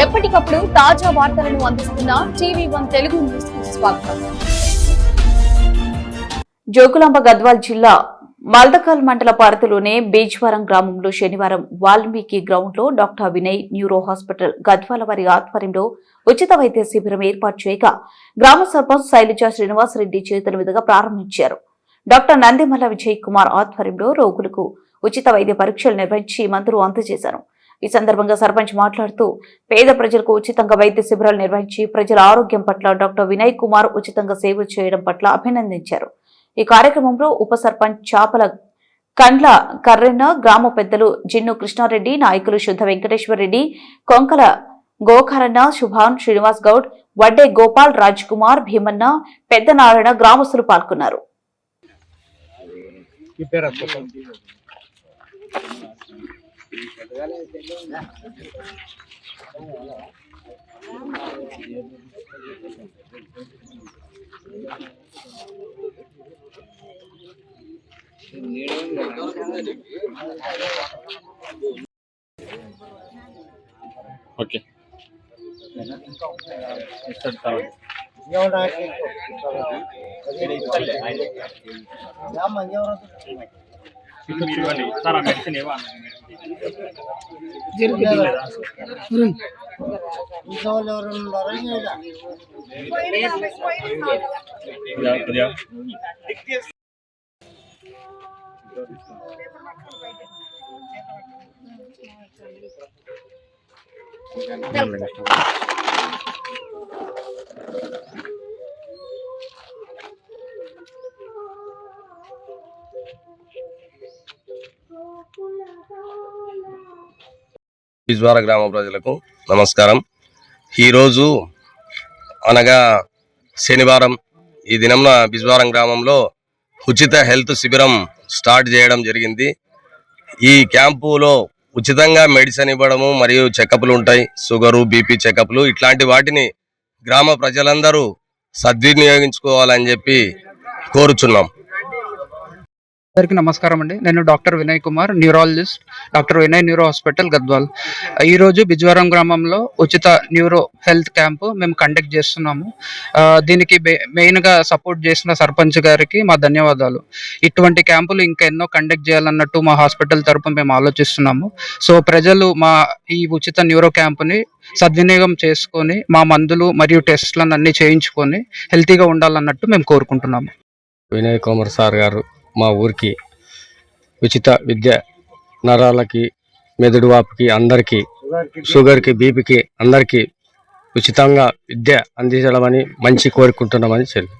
ఎప్పటికప్పుడు తాజా వార్తలను అందిస్తున్న టీవీ1 తెలుగు న్యూస్ కు స్వాగతం. జోగులాంబ గద్వాల్ జిల్లా మల్దకల్ మండల పరిధిలోని బీజ్వరం గ్రామంలో శనివారం వాల్మీకి గ్రౌండ్ లో doctor Vinay neuro hospital Gadwal వారి ఆధ్వర్యంలో ఉచిత వైద్య శిబిరం ఏర్పాటు చేయగా గ్రామ సర్పంచ్ శైలజ శ్రీనివాస్ రెడ్డి చేతుల మీదుగా ప్రారంభించారు. డాక్టర్ నందిమల్ల విజయ్ కుమార్ ఆధ్వర్యంలో రోగులకు ఉచిత వైద్య పరీక్షలు నిర్వహించి మందులు అందజేశారు. ఈ సందర్భంగా సర్పంచ్ మాట్లాడుతూ పేద ప్రజలకు ఉచితంగా వైద్య శిబిరాలు నిర్వహించి ప్రజల ఆరోగ్యం పట్ల డాక్టర్ వినయ్ కుమార్ ఉచితంగా సేవ చేయడం పట్ల అభినందించారు. ఈ కార్యక్రమంలో ఉప సర్పంచ్ చాపల కండ్ల కర్రెన్న, గ్రామ పెద్దలు జిన్ను కృష్ణారెడ్డి, నాయకులు శుద్ధ వెంకటేశ్వర రెడ్డి, కొంకల గోకరన్న, శుభాన్, శ్రీనివాస్ గౌడ్, వడ్డే గోపాల్, రాజ్ కుమార్, భీమన్న, పెద్ద నారాయణ గ్రామస్తులు పాల్గొన్నారు. ఓకే బిజ్వార గ్రామ ప్రజలకు నమస్కారం. ఈరోజు అనగా శనివారం ఈ దినంన బిజ్వారం గ్రామంలో ఉచిత హెల్త్ శిబిరం స్టార్ట్ చేయడం జరిగింది. ఈ క్యాంపులో ఉచితంగా మెడిసిన్ ఇవ్వడము మరియు చెకప్లు ఉంటాయి, షుగరు, బీపీ చెకప్లు, ఇట్లాంటి వాటిని గ్రామ ప్రజలందరూ సద్వినియోగించుకోవాలని చెప్పి కోరుచున్నాం. అందరికీ నమస్కారం అండి. నేను doctor Vinay Kumar, neurologist, doctor Vinay neuro hospital Gadwal. ఈరోజు బిజ్వరం గ్రామంలో ఉచిత న్యూరో హెల్త్ క్యాంపు మేము కండక్ట్ చేస్తున్నాము. దీనికి మెయిన్గా సపోర్ట్ చేసిన సర్పంచ్ గారికి మా ధన్యవాదాలు. ఇటువంటి క్యాంపులు ఇంకా ఎన్నో కండక్ట్ చేయాలన్నట్టు మా హాస్పిటల్ తరపున మేము ఆలోచిస్తున్నాము. సో ప్రజలు మా ఈ ఉచిత న్యూరో క్యాంపుని సద్వినియోగం చేసుకొని మా మందులు మరియు టెస్ట్లను అన్ని చేయించుకొని హెల్తీగా ఉండాలన్నట్టు మేము కోరుకుంటున్నాము. వినయ్ కుమార్ సార్ గారు మా ఊరికి ఉచిత విద్య, నరాలకి, మెదడు వాపుకి, అందరికీ, షుగర్కి, బీపీకి అందరికీ ఉచితంగా విద్య అందించడమని మంచి కోరుకుంటున్నామని చెప్పి